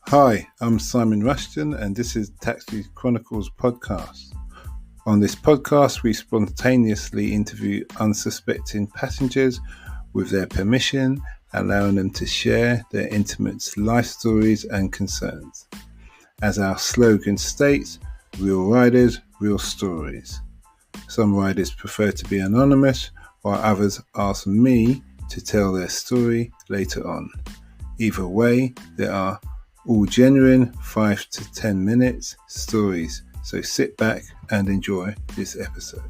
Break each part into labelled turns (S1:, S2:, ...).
S1: Hi, I'm Simon Rushton and this is Taxi Chronicles Podcast. On this podcast, we spontaneously interview unsuspecting passengers with their permission, allowing them to share their intimate life stories and concerns. As our slogan states, real riders, real stories. Some riders prefer to be anonymous, while others ask me to tell their story later on. Either way, there are all genuine 5 to 10 minutes stories, so sit back and enjoy this episode.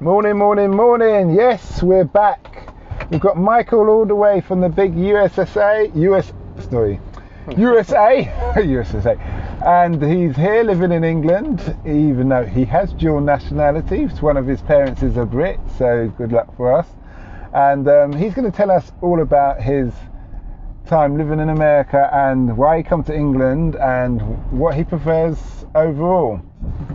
S1: Morning. Yes, we're back. We've got Michael all the way from the big USA, and he's here living in England, even though he has dual nationality. One of his parents is a Brit, so good luck for us. And he's going to tell us all about his time living in America and why he come to England and what he prefers overall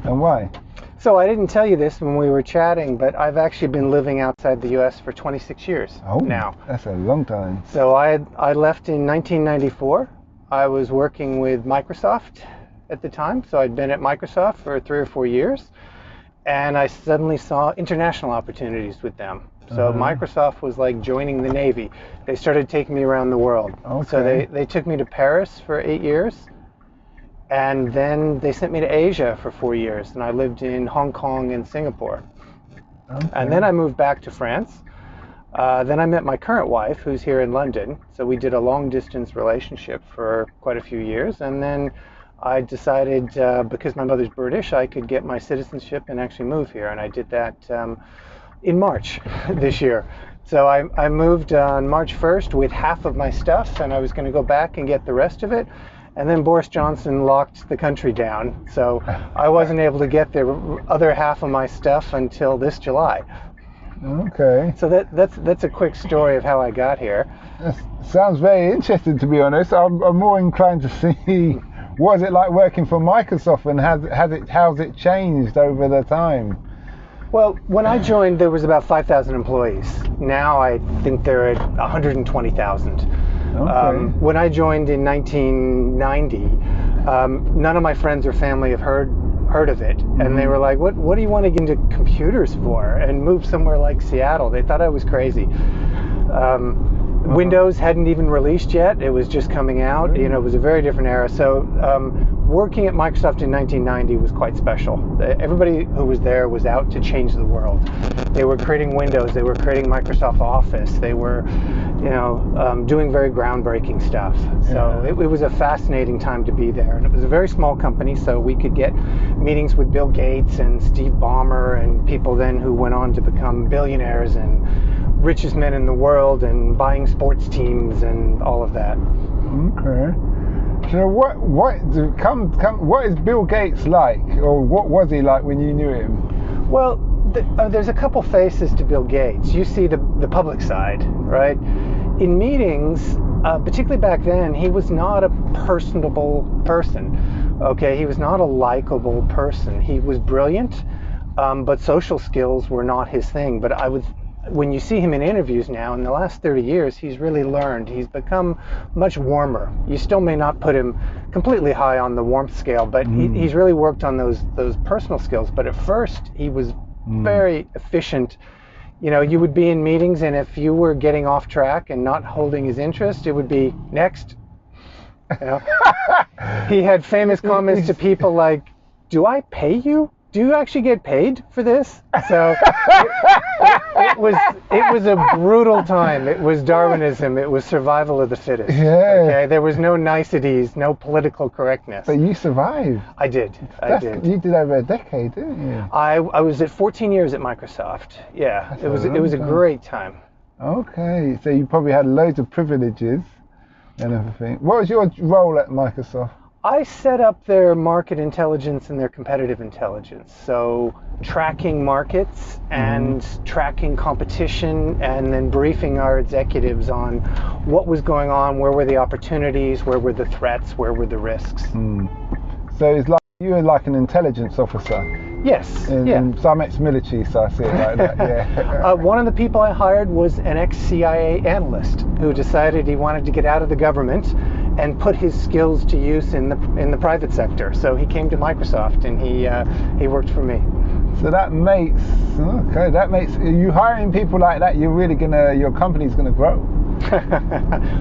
S1: and why.
S2: So I didn't tell you this when we were chatting, but I've actually been living outside the US for 26 years now.
S1: That's a long time.
S2: So I left in 1994. I was working with Microsoft at the time, so I'd been at Microsoft for 3 or 4 years, and I suddenly saw international opportunities with them. So Microsoft was like joining the Navy. They started taking me around the world.
S1: Okay.
S2: So they took me to Paris for 8 years, and then they sent me to Asia for 4 years, and I lived in Hong Kong and Singapore.
S1: Okay.
S2: And then I moved back to France. Then I met my current wife, who's here in London. So we did a long distance relationship for quite a few years, and then I decided, because my mother's British, I could get my citizenship and actually move here, and I did that in March this year. So I moved on March 1st with half of my stuff, and I was going to go back and get the rest of it. And then Boris Johnson locked the country down, so I wasn't able to get the other half of my stuff until this July.
S1: Okay.
S2: So that's a quick story of how I got here.
S1: That sounds very interesting, to be honest. I'm more inclined to see what is it like working for Microsoft and how's it changed over the time?
S2: Well, when I joined, there was about 5,000 employees. Now I think they're at 120,000.
S1: Okay.
S2: When I joined in 1990, none of my friends or family have heard of it, and they were like, "What do you want to get into computers for?" And move somewhere like Seattle. They thought I was crazy. Windows hadn't even released yet; it was just coming out. You know, it was a very different era. So working at Microsoft in 1990 was quite special. Everybody who was there was out to change the world. They were creating Windows. They were creating Microsoft Office. They were, doing very groundbreaking stuff. So it was a fascinating time to be there. And it was a very small company, so we could get meetings with Bill Gates and Steve Ballmer and people then who went on to become billionaires and richest men in the world and buying sports teams and all of that.
S1: Okay. So what is Bill Gates like, or what was he like when you knew him?
S2: Well, there's a couple faces to Bill Gates. You see the public side, right? In meetings, particularly back then, he was not a personable person. Okay, he was not a likable person. He was brilliant, but social skills were not his thing. But when you see him in interviews now, in the last 30 years, he's really learned. He's become much warmer. You still may not put him completely high on the warmth scale, but he's really worked on those personal skills. But at first, he was very efficient. You know, you would be in meetings, and if you were getting off track and not holding his interest, it would be next. You know? He had famous comments to people like, "Do I pay you? Do you actually get paid for this?" So it was a brutal time. It was Darwinism. It was survival of the fittest.
S1: Yeah.
S2: Okay. There was no niceties, no political correctness.
S1: But you survived.
S2: I did.
S1: You did over a decade, didn't you?
S2: I was at 14 years at Microsoft. Yeah. It was a great time.
S1: Okay. So you probably had loads of privileges and everything. What was your role at Microsoft?
S2: I set up their market intelligence and their competitive intelligence. So tracking markets and tracking competition, and then briefing our executives on what was going on, where were the opportunities, where were the threats, where were the risks.
S1: So it's like you were like an intelligence officer.
S2: Yes.
S3: So I'm ex-military, so I see it like that. Yeah.
S2: One of the people I hired was an ex-CIA analyst who decided he wanted to get out of the government and put his skills to use in the private sector. So he came to Microsoft and he worked for me.
S3: So that makes you hiring people like that, your company's gonna grow.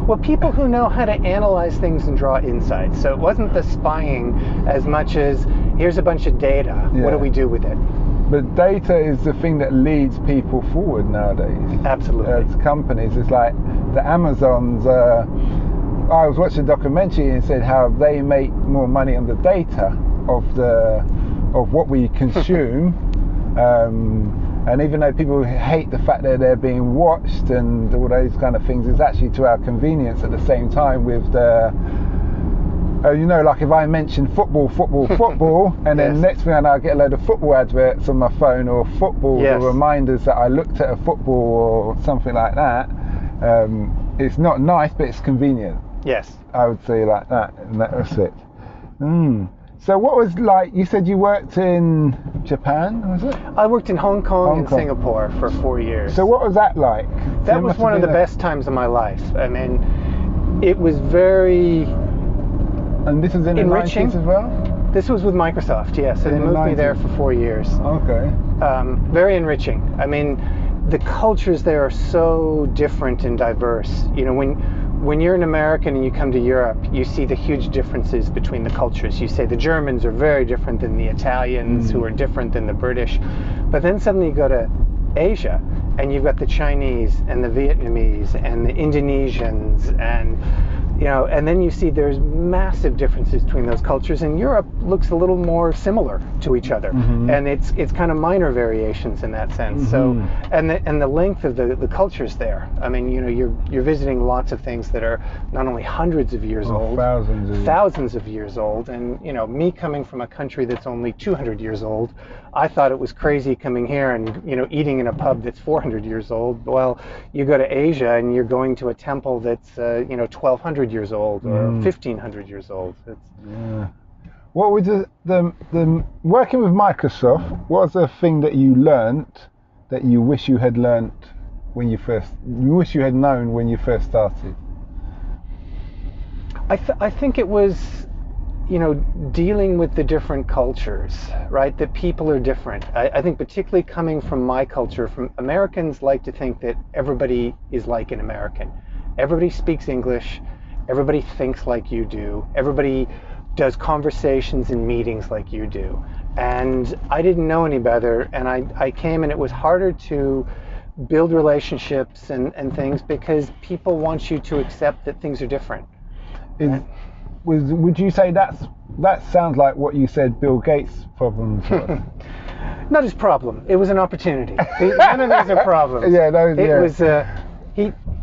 S2: Well, people who know how to analyze things and draw insights. So it wasn't the spying as much as here's a bunch of data. Yeah. What do we do with it?
S3: But data is the thing that leads people forward nowadays.
S2: Absolutely.
S3: As companies, it's like the Amazons. I was watching a documentary and it said how they make more money on the data of what we consume. And even though people hate the fact that they're being watched and all those kind of things, it's actually to our convenience at the same time with the, like if I mention football, and then next thing I know I get a load of football adverts on my phone or football or reminders that I looked at a football or something like that. It's not nice, but it's convenient.
S2: Yes.
S3: I would say like that, and that's it. So what was like, you said you worked in Japan, was it?
S2: I worked in Hong Kong and Singapore for 4 years.
S3: So what was that like?
S2: That was one of the best times of my life. I mean, it was very
S3: And this is in
S2: enriching.
S3: the 90s as well?
S2: This was with Microsoft, yeah. So they moved me there for 4 years.
S3: Okay.
S2: Very enriching. I mean, the cultures there are so different and diverse. You know, when you're an American and you come to Europe, you see the huge differences between the cultures. You say the Germans are very different than the Italians, who are different than the British. But then suddenly you go to Asia, and you've got the Chinese and the Vietnamese and the Indonesians, and then you see there's massive differences between those cultures, and Europe looks a little more similar to each other, and it's kind of minor variations in that sense. So and the length of the cultures there. I mean, you're visiting lots of things that are not only hundreds of years old, thousands of years old, and me coming from a country that's only 200 years old, I thought it was crazy coming here and eating in a pub that's 400 years old. Well, you go to Asia and you're going to a temple that's 1,200 years old or 1,500 years old.
S3: What was the working with Microsoft? What was the thing that you learned that you wish you had learned you wish you had known when you first started?
S2: I think it was dealing with the different cultures, right? That people are different. I think particularly coming from my culture, from Americans like to think that everybody is like an American. Everybody speaks English. Everybody thinks like you do. Everybody does conversations and meetings like you do. And I didn't know any better. And I came, and it was harder to build relationships and things because people want you to accept that things are different.
S3: Would you say that sounds like what you said Bill Gates' problem was?
S2: Not his problem. It was an opportunity. None of these are problems.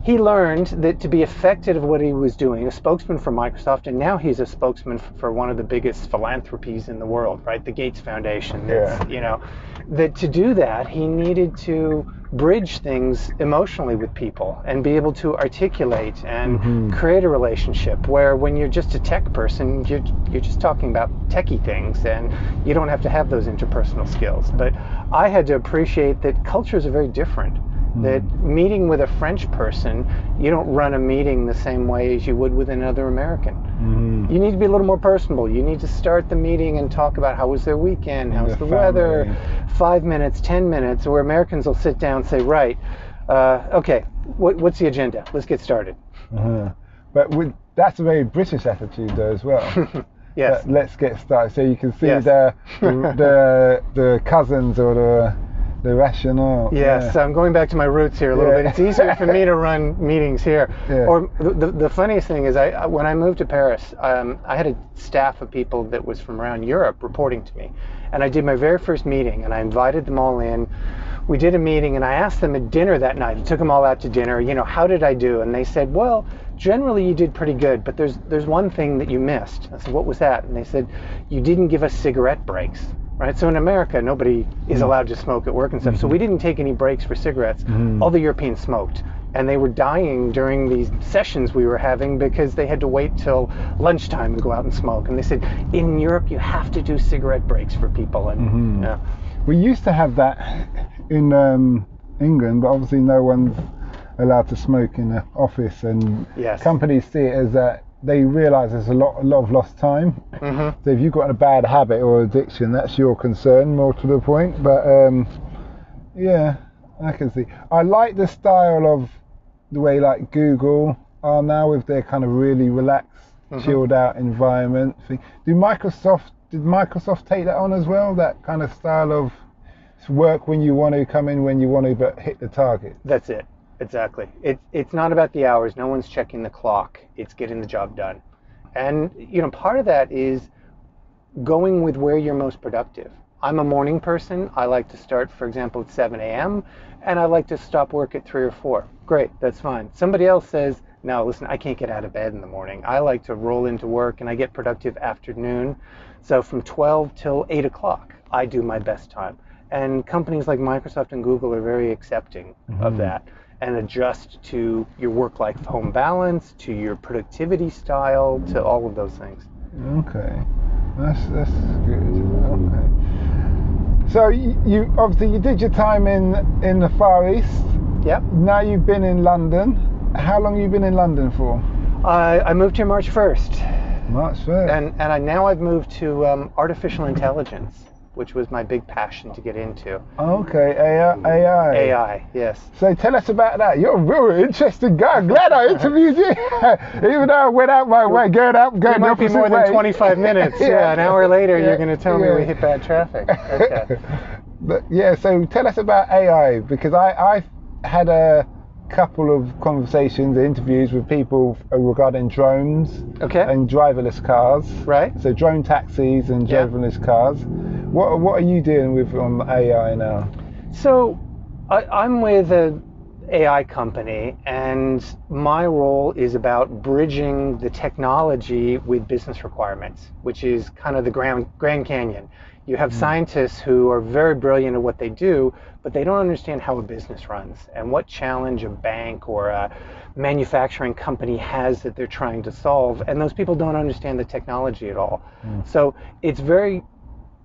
S2: He learned that to be effective at what he was doing, a spokesman for Microsoft, and now he's a spokesman for one of the biggest philanthropies in the world, right? The Gates Foundation. That to do that, he needed to bridge things emotionally with people and be able to articulate and create a relationship where when you're just a tech person, you're just talking about techie things and you don't have to have those interpersonal skills. But I had to appreciate that cultures are very different. That meeting with a French person, you don't run a meeting the same way as you would with another American. You need to be a little more personable. You need to start the meeting and talk about how was their weekend, how's the weather, 5 minutes, 10 minutes, where Americans will sit down and say, right, okay, what's the agenda? Let's get started.
S3: But that's a very British attitude though as well.
S2: Yes.
S3: Let's get started. So you can see the cousins or the rationale.
S2: Yes, I'm going back to my roots here a little bit. It's easier for me to run meetings here. Or the funniest thing is, when I moved to Paris, I had a staff of people that was from around Europe reporting to me. And I did my very first meeting, and I invited them all in. We did a meeting, and I asked them at dinner that night. I took them all out to dinner. How did I do? And they said, well, generally you did pretty good, but there's one thing that you missed. I said, what was that? And they said, you didn't give us cigarette breaks. Right, so in America, nobody is allowed to smoke at work and stuff. So we didn't take any breaks for cigarettes. All the Europeans smoked. and they were dying during these sessions we were having because they had to wait till lunchtime and go out and smoke. And they said, in Europe, you have to do cigarette breaks for people. And yeah.
S3: We used to have that in England, but obviously no one's allowed to smoke in the office, and
S2: Yes.
S3: companies see it as that they realise there's a lot of lost time. So if you've got a bad habit or addiction, that's your concern, more to the point. But yeah, I can see. I like the style of the way like Google are now with their kind of really relaxed, chilled out environment thing. Did Microsoft take that on as well? That kind of style of work when you want to, come in when you want to, but hit the target.
S2: That's it. Exactly. It's not about the hours. No one's checking the clock. It's getting the job done. And, part of that is going with where you're most productive. I'm a morning person. I like to start, for example, at 7 a.m. and I like to stop work at 3 or 4. Great, that's fine. Somebody else says, no, listen, I can't get out of bed in the morning. I like to roll into work and I get productive afternoon. So from 12 till 8 o'clock, I do my best time. And companies like Microsoft and Google are very accepting of that and adjust to your work-life home balance, to your productivity style, to all of those things.
S3: Okay, that's good. Okay. So you obviously you did your time in the Far East.
S2: Yep.
S3: Now you've been in London. How long have you been in London for?
S2: I moved here March 1st.
S3: March 1st.
S2: And now I've moved to artificial intelligence, which was my big passion to get into.
S3: Okay, AI.
S2: AI, yes.
S3: So tell us about that. You're a real interesting guy. I'm glad I interviewed you. Even though I went out my way, going
S2: It might be more than 25 minutes. Yeah, an hour later you're going to tell me we hit bad traffic. Okay.
S3: But yeah, so tell us about AI, because I've had a couple of conversations, interviews with people regarding drones and driverless cars.
S2: Right.
S3: So drone taxis and driverless cars. What are you dealing with on AI now?
S2: So I'm with an AI company, and my role is about bridging the technology with business requirements, which is kind of the Grand Canyon. You have scientists who are very brilliant at what they do, but they don't understand how a business runs and what challenge a bank or a manufacturing company has that they're trying to solve. And those people don't understand the technology at all. So it's very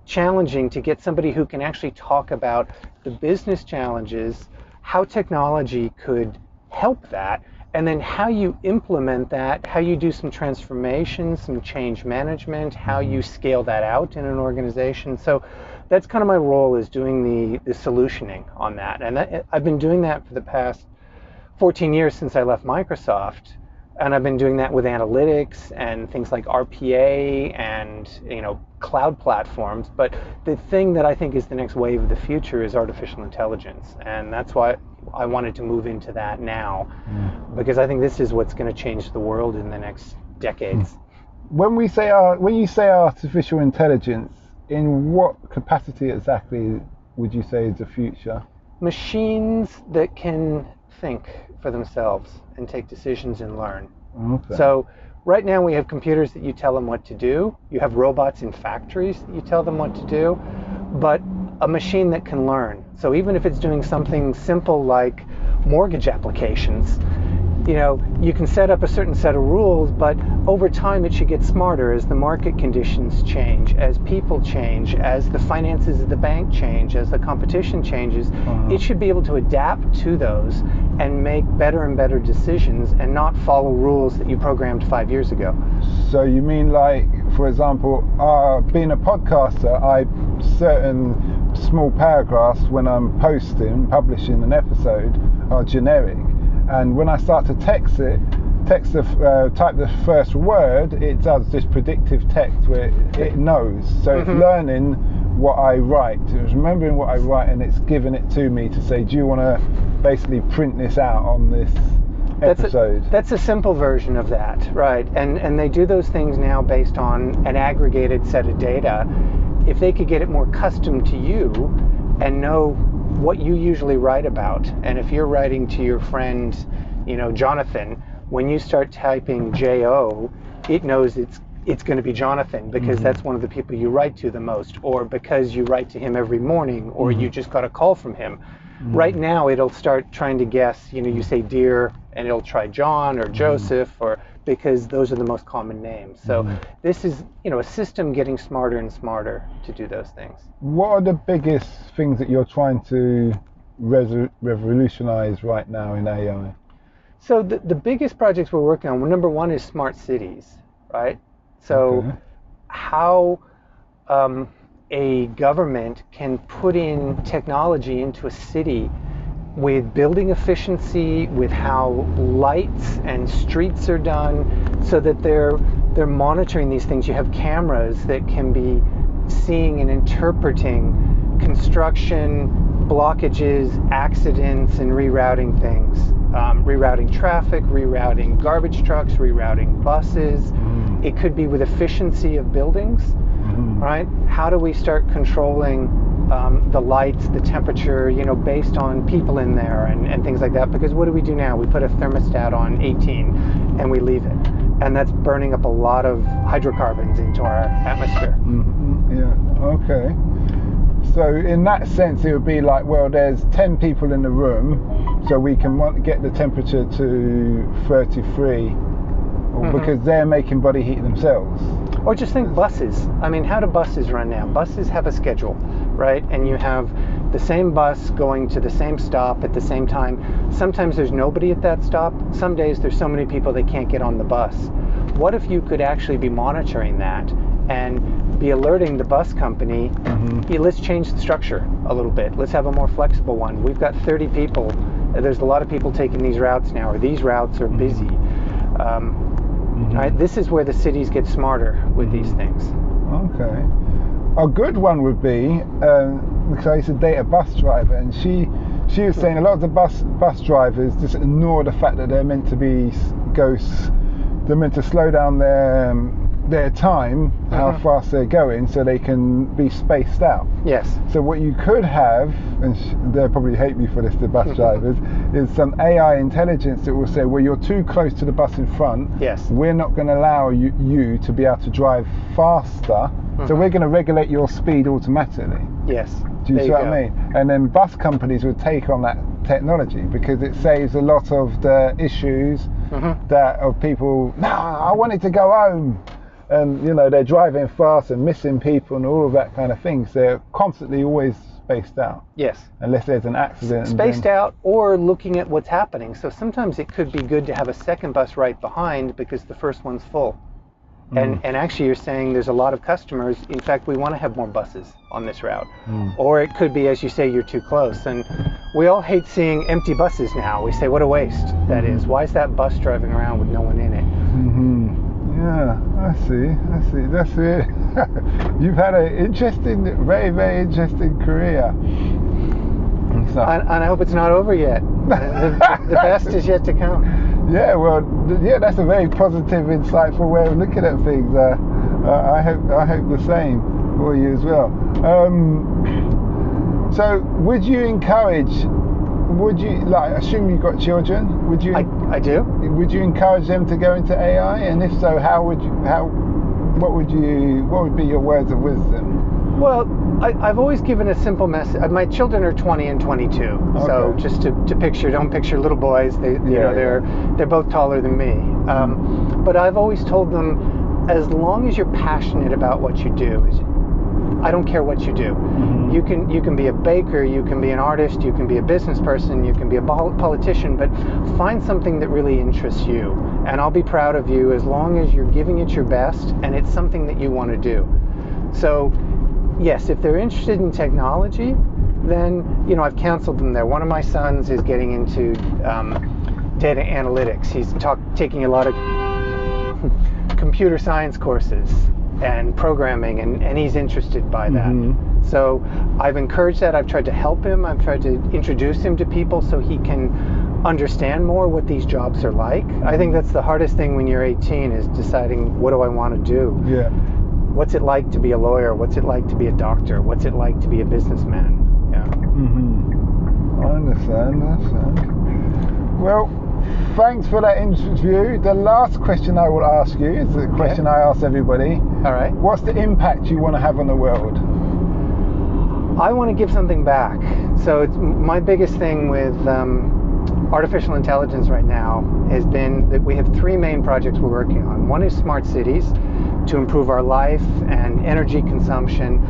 S2: challenging to get somebody who can actually talk about the business challenges, how technology could help that, and then how you implement that, how you do some transformation, some change management, how you scale that out in an organization. So that's kind of my role, is doing the solutioning on that. And I've been doing that for the past 14 years since I left Microsoft. And I've been doing that with analytics and things like RPA and cloud platforms. But the thing that I think is the next wave of the future is artificial intelligence, and that's why I wanted to move into that now, because I think this is what's going to change the world in the next decades.
S3: When you say artificial intelligence, in what capacity exactly would you say is the future?
S2: Machines that can think for themselves and take decisions and learn.
S3: Okay.
S2: So right now we have computers that you tell them what to do. You have robots in factories that you tell them what to do, but a machine that can learn. So even if it's doing something simple like mortgage applications, you can set up a certain set of rules, but over time it should get smarter as the market conditions change, as people change, as the finances of the bank change, as the competition changes. It should be able to adapt to those and make better and better decisions and not follow rules that you programmed 5 years ago.
S3: So you mean, like, for example, being a podcaster, certain small paragraphs when I'm publishing an episode are generic. And when I start to type the first word, it does this predictive text where it knows. So it's learning what I write, it's remembering what I write, and it's giving it to me to say, do you want to basically print this out on this episode?
S2: That's a simple version of that, right? And they do those things now based on an aggregated set of data. If they could get it more custom to you and know what you usually write about, and if you're writing to your friend, Jonathan, when you start typing J-O, it knows it's going to be Jonathan because that's one of the people you write to the most, or because you write to him every morning, or you just got a call from him. Right now, it'll start trying to guess, you say deer, and it'll try John or Joseph, or because those are the most common names. So this is, a system getting smarter and smarter to do those things.
S3: What are the biggest things that you're trying to revolutionize right now in AI?
S2: So the biggest projects we're working on, well, number one is smart cities, right? So how a government can put in technology into a city with building efficiency, with how lights and streets are done, so that they're monitoring these things. You have cameras that can be seeing and interpreting construction, blockages, accidents, and rerouting things. Rerouting traffic, rerouting garbage trucks, rerouting buses. It could be with efficiency of buildings, right? How do we start controlling the lights, the temperature, based on people in there and things like that? Because what do we do now? We put a thermostat on 18 and we leave it. And that's burning up a lot of hydrocarbons into our atmosphere.
S3: Yeah, okay. So in that sense, it would be like, well, there's 10 people in the room, so we can get the temperature to 33 because they're making body heat themselves.
S2: Or just think buses. I mean, how do buses run now? Buses have a schedule, right? And you have the same bus going to the same stop at the same time. Sometimes there's nobody at that stop. Some days there's so many people they can't get on the bus. What if you could actually be monitoring that and be alerting the bus company, hey, let's change the structure a little bit. Let's have a more flexible one. We've got 30 people. There's a lot of people taking these routes now, or these routes are busy. Right? This is where the cities get smarter with these things.
S3: Okay. A good one would be, because I used to date a bus driver, and she was saying a lot of the bus drivers just ignore the fact that they're meant to slow down their time, how fast they're going, so they can be spaced out.
S2: Yes.
S3: So what you could have, and they'll probably hate me for this, the bus drivers, is some AI intelligence that will say, well, you're too close to the bus in front.
S2: Yes.
S3: We're not going to allow you to be able to drive faster, so we're going to regulate your speed automatically.
S2: Yes.
S3: Do you see what I mean? And then bus companies would take on that technology because it saves a lot of the issues that of people, I wanted to go home. And they're driving fast and missing people and all of that kind of things. They're constantly always spaced out. Yes. Unless there's an accident.
S2: Spaced out or looking at what's happening. So sometimes it could be good to have a second bus right behind because the first one's full. And actually you're saying there's a lot of customers. In fact, we want to have more buses on this route. Or it could be, as you say, you're too close. And we all hate seeing empty buses now. We say, what a waste that is. Why is that bus driving around with no one in it?
S3: Yeah, I see. That's it. You've had an very, very interesting career.
S2: And I hope it's not over yet. The best is yet to come.
S3: Yeah, well, that's a very positive, insightful way of looking at things. I hope the same for you as well. So, would you assume you've got children? Would you?
S2: I do.
S3: Would you encourage them to go into AI? And if so, what would be your words of wisdom?
S2: Well, I've always given a simple message. My children are 20 and 22. Okay. So just to don't picture little boys. They're both taller than me. But I've always told them, as long as you're passionate about what you do, I don't care what you do. You can be a baker, you can be an artist, you can be a business person, you can be a politician, but find something that really interests you. And I'll be proud of you as long as you're giving it your best and it's something that you want to do. So, yes, if they're interested in technology, then, I've counseled them there. One of my sons is getting into data analytics. He's taking a lot of computer science courses and programming, and he's interested by that. So I've encouraged that. I've tried to help him. I've tried to introduce him to people so he can understand more what these jobs are like. I think that's the hardest thing when you're 18 is deciding, what do I want to do? Yeah. What's it like to be a lawyer? What's it like to be a doctor? What's it like to be a businessman? Yeah.
S3: I understand. Well, thanks for that interview. The last question I will ask you is the question I ask everybody.
S2: All right.
S3: What's the impact you want to have on the world?
S2: I want to give something back. So my biggest thing with artificial intelligence right now has been that we have three main projects we're working on. One is smart cities to improve our life and energy consumption.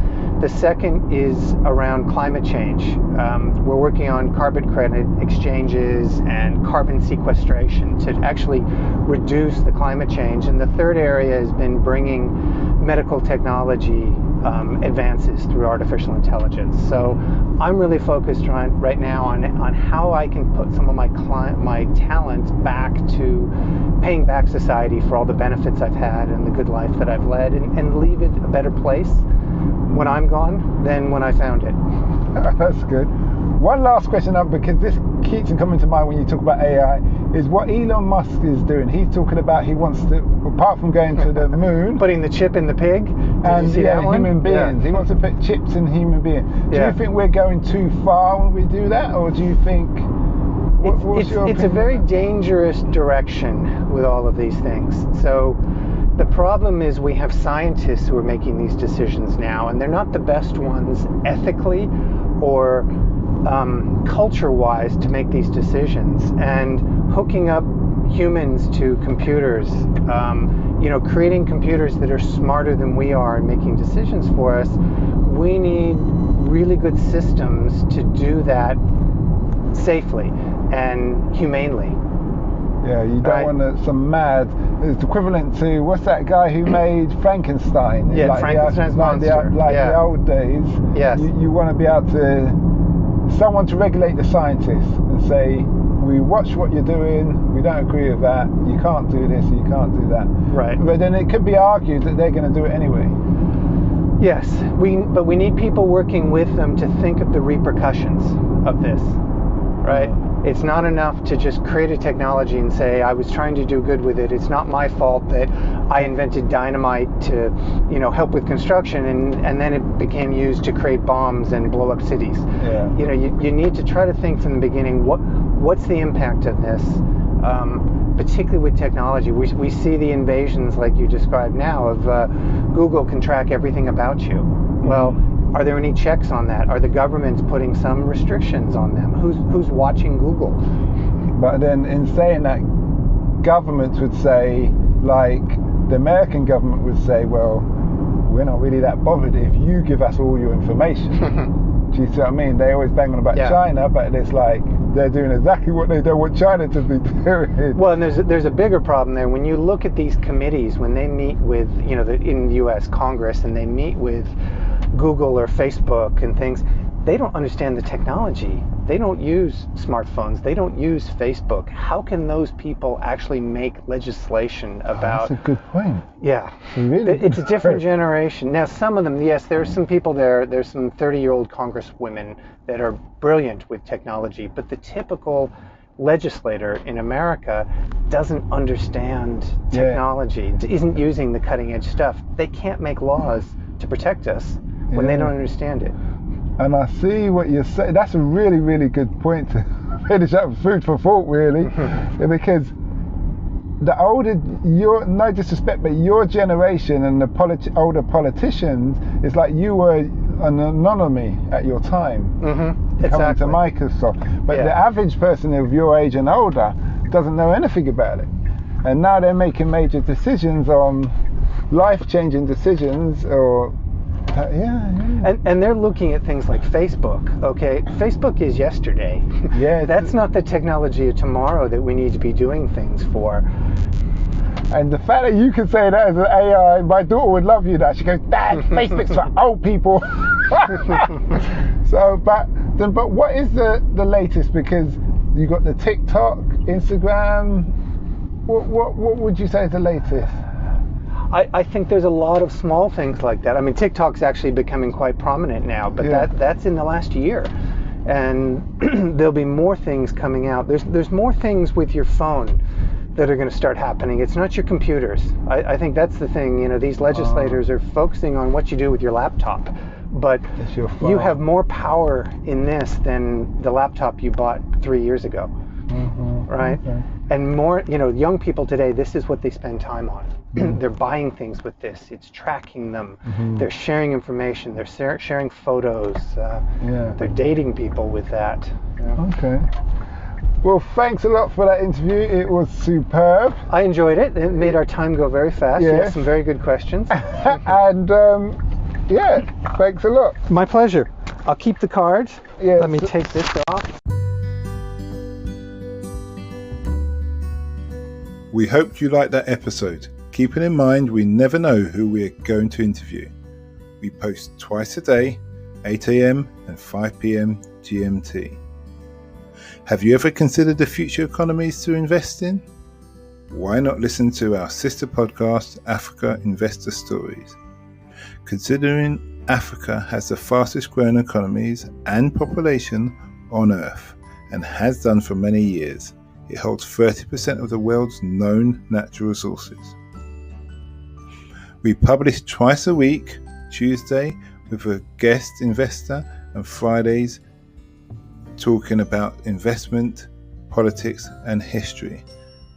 S2: The second is around climate change. We're working on carbon credit exchanges and carbon sequestration to actually reduce the climate change. And the third area has been bringing medical technology advances through artificial intelligence. So I'm really focused right now on how I can put some of my talents back to paying back society for all the benefits I've had and the good life that I've led, and leave it a better place when I'm gone than when I found it.
S3: That's good. One last question up, because this keeps coming to mind when you talk about AI, is what Elon Musk is doing. He's talking about he wants to, apart from going to the moon,
S2: putting the chip in the pig.
S3: And human beings. Yeah. He wants to put chips in human beings. Do you think we're going too far when we do that, or do you think
S2: it's a very dangerous direction with all of these things? So the problem is we have scientists who are making these decisions now, and they're not the best ones ethically or culture-wise to make these decisions. And hooking up humans to computers, creating computers that are smarter than we are and making decisions for us, we need really good systems to do that safely and humanely.
S3: Yeah, you don't want some mad. It's equivalent to, what's that guy who made Frankenstein?
S2: Yeah, like Frankenstein's monster.
S3: The old days.
S2: Yes.
S3: You want to be able to, someone to regulate the scientists and say, we watch what you're doing, we don't agree with that, you can't do this, you can't do that.
S2: Right.
S3: But then it could be argued that they're going to do it anyway.
S2: Yes, but we need people working with them to think of the repercussions of this, right? It's not enough to just create a technology and say, I was trying to do good with it. It's not my fault that I invented dynamite to, help with construction, and then it became used to create bombs and blow up cities.
S3: Yeah.
S2: You need to try to think from the beginning, what's the impact of this? Particularly with technology, we see the invasions like you described now of Google can track everything about you. Well, are there any checks on that? Are the governments putting some restrictions on them? Who's watching Google?
S3: But then in saying that, governments would say, like the American government would say, well, we're not really that bothered if you give us all your information. Do you see what I mean? They always bang on about China, but it's like they're doing exactly what they don't want China to be doing.
S2: Well, and there's a bigger problem there. When you look at these committees, when they meet with, in the U.S. Congress, and they meet with Google or Facebook and things, they don't understand the technology. They don't use smartphones. They don't use Facebook. How can those people actually make legislation about...
S3: That's a good point.
S2: Yeah.
S3: It's
S2: a different generation. Now, some of them, yes, there's some people there. There's some 30-year-old congresswomen that are brilliant with technology, but the typical legislator in America doesn't understand technology, isn't using the cutting-edge stuff. They can't make laws to protect us when they don't understand it.
S3: And I see what you're saying. That's a really, really good point to finish up with. Food for thought, really. Because the older, no disrespect, but your generation and the older politicians, it's like you were an anomaly at your time.
S2: Exactly.
S3: Coming to Microsoft. But the average person of your age and older doesn't know anything about it. And now they're making major decisions on life-changing decisions, or
S2: And they're looking at things like Facebook. Okay, Facebook is yesterday.
S3: Yeah,
S2: that's not the technology of tomorrow that we need to be doing things for.
S3: And the fact that you can say that as an AI, my daughter would love you. That she goes, Dad, Facebook's for old people. So, but what is the latest? Because you got the TikTok, Instagram. What would you say is the latest?
S2: I think there's a lot of small things like that. I mean, TikTok's actually becoming quite prominent now, but that's in the last year. And there'll be more things coming out. There's more things with your phone that are going to start happening. It's not your computers. I think that's the thing. These legislators are focusing on what you do with your laptop. But you have more power in this than the laptop you bought 3 years ago. Right? Okay. And more, young people today, this is what they spend time on. they're buying things with this. It's tracking them. They're sharing information. They're sharing photos. They're dating people with that.
S3: Okay. Well, thanks a lot for that interview. It was superb.
S2: I enjoyed it. It made our time go very fast.
S3: Yes.
S2: You had some very good questions.
S3: And thanks a lot.
S2: My pleasure. I'll keep the card.
S3: Yes.
S2: Let me take this off.
S1: We hoped you liked that episode. Keeping in mind, we never know who we're going to interview. We post twice a day, 8 a.m. and 5 p.m. GMT. Have you ever considered the future economies to invest in? Why not listen to our sister podcast, Africa Investor Stories? Considering Africa has the fastest growing economies and population on Earth and has done for many years, it holds 30% of the world's known natural resources. We publish twice a week, Tuesday with a guest investor and Fridays talking about investment, politics and history,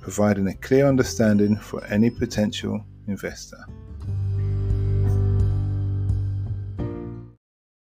S1: providing a clear understanding for any potential investor.